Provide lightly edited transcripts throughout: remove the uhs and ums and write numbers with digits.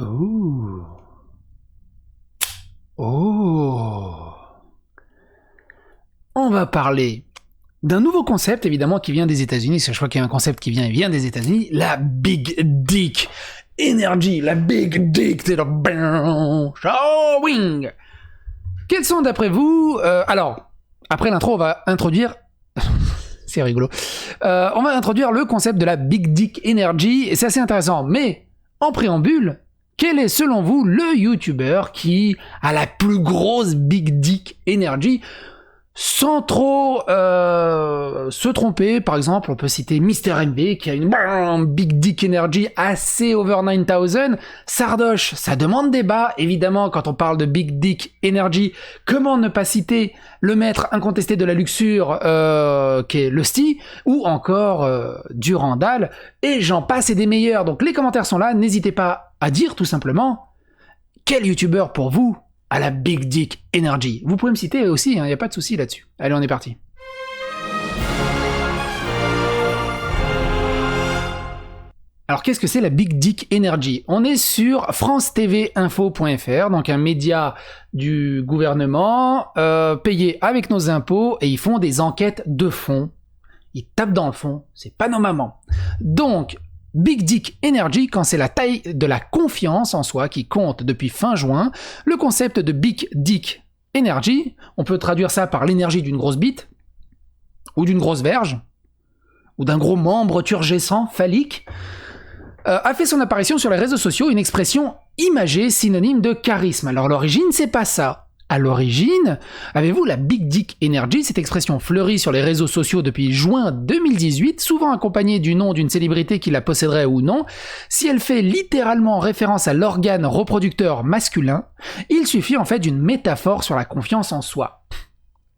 Oh. Oh. On va parler d'un nouveau concept, évidemment, qui vient des États-Unis. Je crois qu'il y a un concept qui vient des États-Unis. La Big Dick Energy. La Big Dick. C'est le showing. Quels sont, d'après vous... alors, après l'intro, on va introduire... c'est rigolo. On va introduire le concept de la Big Dick Energy. Et c'est assez intéressant. Mais, en préambule... Quel est, selon vous, le YouTuber qui a la plus grosse Big Dick Energy? Sans trop se tromper, par exemple, on peut citer MrMV qui a une Big Dick Energy assez over 9000. Sardoche, ça demande débat, évidemment, quand on parle de Big Dick Energy. Comment ne pas citer le maître incontesté de la luxure, qui est Lusty, ou encore Durandal, et j'en passe et des meilleurs. Donc les commentaires sont là, n'hésitez pas à dire tout simplement quel YouTuber pour vous à la Big Dick Energy. Vous pouvez me citer aussi, il n'y a pas de souci là-dessus. Allez, on est parti. Alors, qu'est-ce que c'est la Big Dick Energy? On est sur france-tv-info.fr, donc un média du gouvernement, payé avec nos impôts, et ils font des enquêtes de fond. Ils tapent dans le fond, c'est pas nos mamans. Donc, Big Dick Energy, quand c'est la taille de la confiance en soi qui compte depuis fin juin, le concept de Big Dick Energy, on peut traduire ça par l'énergie d'une grosse bite, ou d'une grosse verge, ou d'un gros membre turgescent, phallique, a fait son apparition sur les réseaux sociaux, une expression imagée synonyme de charisme. Alors l'origine, c'est pas ça. À l'origine, avez-vous la Big Dick Energy, cette expression fleurie sur les réseaux sociaux depuis juin 2018, souvent accompagnée du nom d'une célébrité qui la posséderait ou non. Si elle fait littéralement référence à l'organe reproducteur masculin, il suffit en fait d'une métaphore sur la confiance en soi.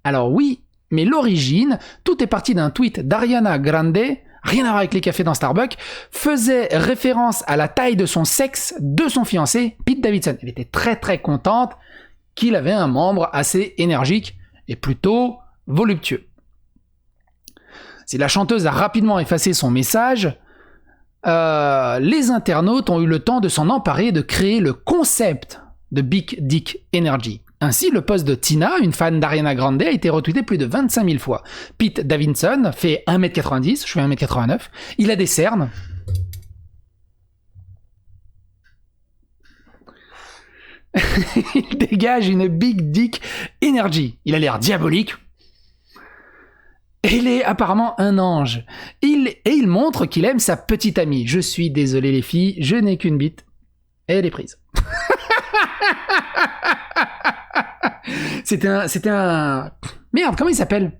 Alors oui, mais l'origine, tout est parti d'un tweet d'Ariana Grande, rien à voir avec les cafés dans Starbucks, faisait référence à la taille de son sexe de son fiancé, Pete Davidson. Elle était très très contente qu'il avait un membre assez énergique et plutôt voluptueux. Si la chanteuse a rapidement effacé son message, les internautes ont eu le temps de s'en emparer et de créer le concept de Big Dick Energy. Ainsi, le post de Tina, une fan d'Ariana Grande, a été retweeté plus de 25 000 fois. Pete Davidson fait 1m90, je fais 1m89, il a des cernes. Il dégage une Big Dick Energy. Il a l'air diabolique. Et il est apparemment un ange. Il montre qu'il aime sa petite amie. Je suis désolé les filles, je n'ai qu'une bite. Et elle est prise. C'était un... Merde, comment il s'appelle?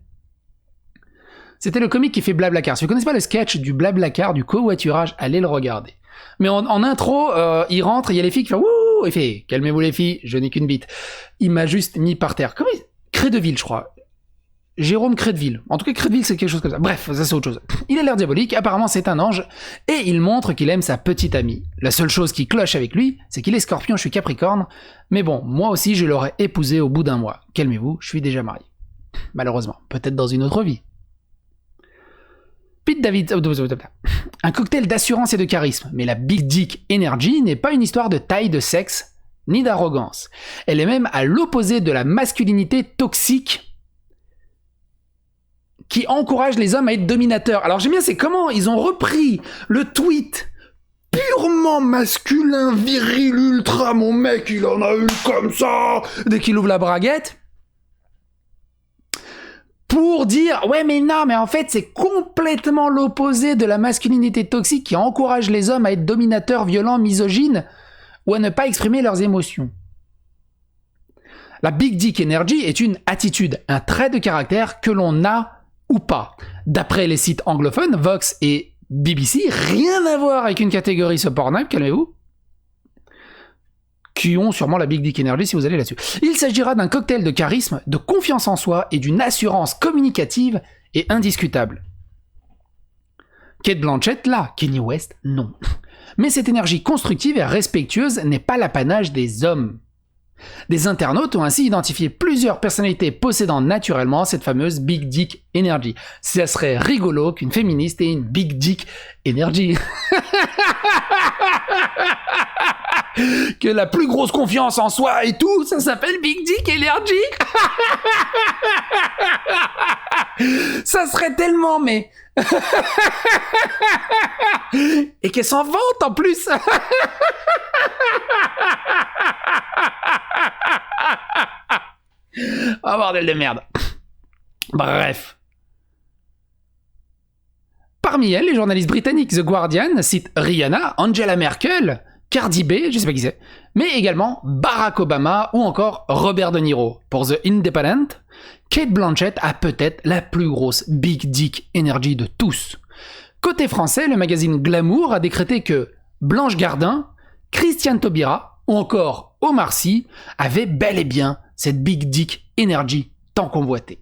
C'était le comique qui fait Blablacar. Si vous connaissez pas le sketch du Blablacar, du covoiturage, allez le regarder. Mais en intro, il rentre, il y a les filles qui font « Wouh !» Il fait « Calmez-vous les filles, je n'ai qu'une bite. » Il m'a juste mis par terre. Comment il... Crédeville, je crois. Jérôme Crédeville. En tout cas, Crédeville, c'est quelque chose comme ça. Bref, ça c'est autre chose. Il a l'air diabolique, apparemment c'est un ange, et il montre qu'il aime sa petite amie. La seule chose qui cloche avec lui, c'est qu'il est Scorpion, je suis Capricorne, mais bon, moi aussi je l'aurais épousé au bout d'un mois. Calmez-vous, je suis déjà marié. Malheureusement, peut-être dans une autre vie. Pete Davidson, un cocktail d'assurance et de charisme, mais la Big Dick Energy n'est pas une histoire de taille, de sexe, ni d'arrogance. Elle est même à l'opposé de la masculinité toxique qui encourage les hommes à être dominateurs. Alors j'aime bien, c'est comment ils ont repris le tweet purement masculin, viril, ultra, mon mec il en a eu comme ça, dès qu'il ouvre la braguette, pour dire, ouais mais non, mais en fait c'est complètement l'opposé de la masculinité toxique qui encourage les hommes à être dominateurs, violents, misogynes, ou à ne pas exprimer leurs émotions. La Big Dick Energy est une attitude, un trait de caractère que l'on a ou pas. D'après les sites anglophones, Vox et BBC, rien à voir avec une catégorie sur Pornhub, calmez-vous, qui ont sûrement la Big Dick Energy si vous allez là-dessus. Il s'agira d'un cocktail de charisme, de confiance en soi et d'une assurance communicative et indiscutable. Kate Blanchett, là, Kanye West, non. Mais cette énergie constructive et respectueuse n'est pas l'apanage des hommes. Des internautes ont ainsi identifié plusieurs personnalités possédant naturellement cette fameuse Big Dick Energy. Ça serait rigolo qu'une féministe ait une Big Dick Energy. Que la plus grosse confiance en soi et tout, ça s'appelle Big Dick Energy. Ça serait tellement, mais... Et qu'elle s'en vante en plus. Oh bordel de merde. Bref. Parmi elles, les journalistes britanniques The Guardian citent Rihanna, Angela Merkel, Cardi B, je sais pas qui c'est, mais également Barack Obama ou encore Robert De Niro. Pour The Independent, Kate Blanchett a peut-être la plus grosse Big Dick Energy de tous. Côté français, le magazine Glamour a décrété que Blanche Gardin, Christiane Taubira ou encore Omar Sy avaient bel et bien cette Big Dick Energy tant convoitée.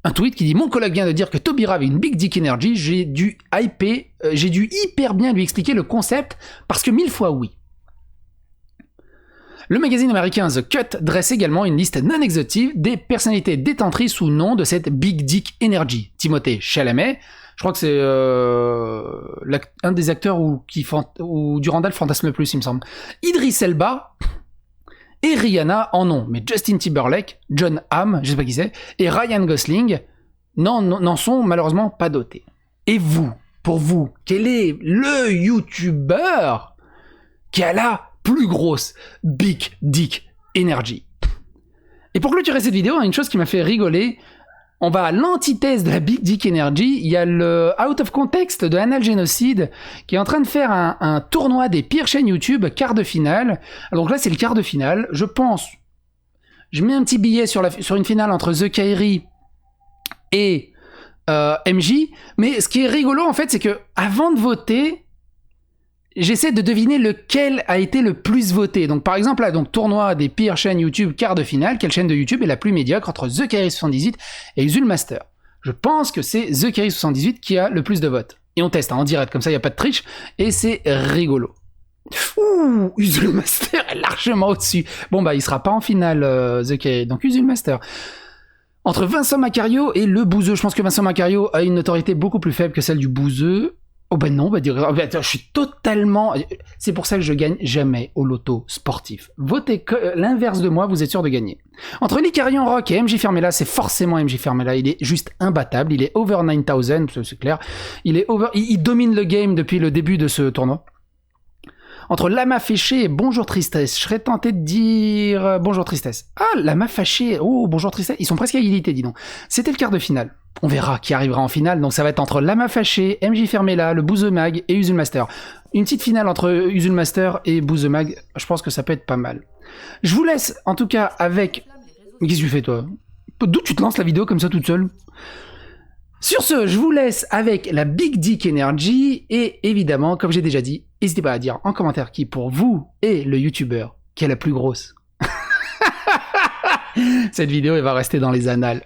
Un tweet qui dit « Mon collègue vient de dire que Taubira avait une Big Dick Energy, j'ai dû hyper bien lui expliquer le concept parce que 1000 fois oui. » Le magazine américain The Cut dresse également une liste non exhaustive des personnalités détentrices ou non de cette Big Dick Energy. Timothée Chalamet, je crois que c'est un des acteurs où Durandal fantasme le plus, il me semble. Idris Elba et Rihanna en ont, mais Justin Timberlake, John Hamm, je sais pas qui c'est, et Ryan Gosling n'en sont malheureusement pas dotés. Et vous, pour vous, quel est le YouTuber qui a la plus grosse Big Dick Energy? Et pour clôturer cette vidéo, une chose qui m'a fait rigoler, on va à l'antithèse de la Big Dick Energy, il y a le Out of Context de Anal Génocide qui est en train de faire un tournoi des pires chaînes YouTube, quart de finale. Donc là c'est le quart de finale, je pense, je mets un petit billet sur une finale entre The Kairi et MJ, mais ce qui est rigolo en fait c'est que avant de voter, j'essaie de deviner lequel a été le plus voté. Donc par exemple là, donc tournoi des pires chaînes YouTube, quart de finale, quelle chaîne de YouTube est la plus médiocre entre The Kairi 78 et Usul Master? Je pense que c'est The Kairi 78 qui a le plus de votes. Et on teste en direct, comme ça il n'y a pas de triche, et c'est rigolo. Ouh, Usul Master est largement au-dessus. Bon bah il sera pas en finale The Kairi, donc Usul Master. Entre Vincent Macario et le Bouzeux, je pense que Vincent Macario a une notoriété beaucoup plus faible que celle du Bouzeux. Oh ben non, je suis totalement... C'est pour ça que je gagne jamais au loto sportif. Votez l'inverse de moi, vous êtes sûr de gagner. Entre l'Icarion Rock et MJ Fermella, c'est forcément MJ Fermella. Il est juste imbattable, il est over 9000, c'est clair. Il domine le game depuis le début de ce tournoi. Entre Lama Fêché et Bonjour Tristesse, je serais tenté de dire Bonjour Tristesse. Ah, Lama Fâché, oh Bonjour Tristesse, ils sont presque à égalité, dis donc. C'était le quart de finale. On verra qui arrivera en finale, donc ça va être entre Lama Fâché, MJ Fermella, le Bouzemag et Usul Master. Une petite finale entre Usul Master et Bouzemag, je pense que ça peut être pas mal. Je vous laisse en tout cas avec... Mais qu'est-ce que tu fais toi? D'où tu te lances la vidéo comme ça toute seule? Sur ce, je vous laisse avec la Big Dick Energy et évidemment, comme j'ai déjà dit, n'hésitez pas à dire en commentaire qui pour vous est le YouTuber qui est la plus grosse. Cette vidéo, elle va rester dans les annales.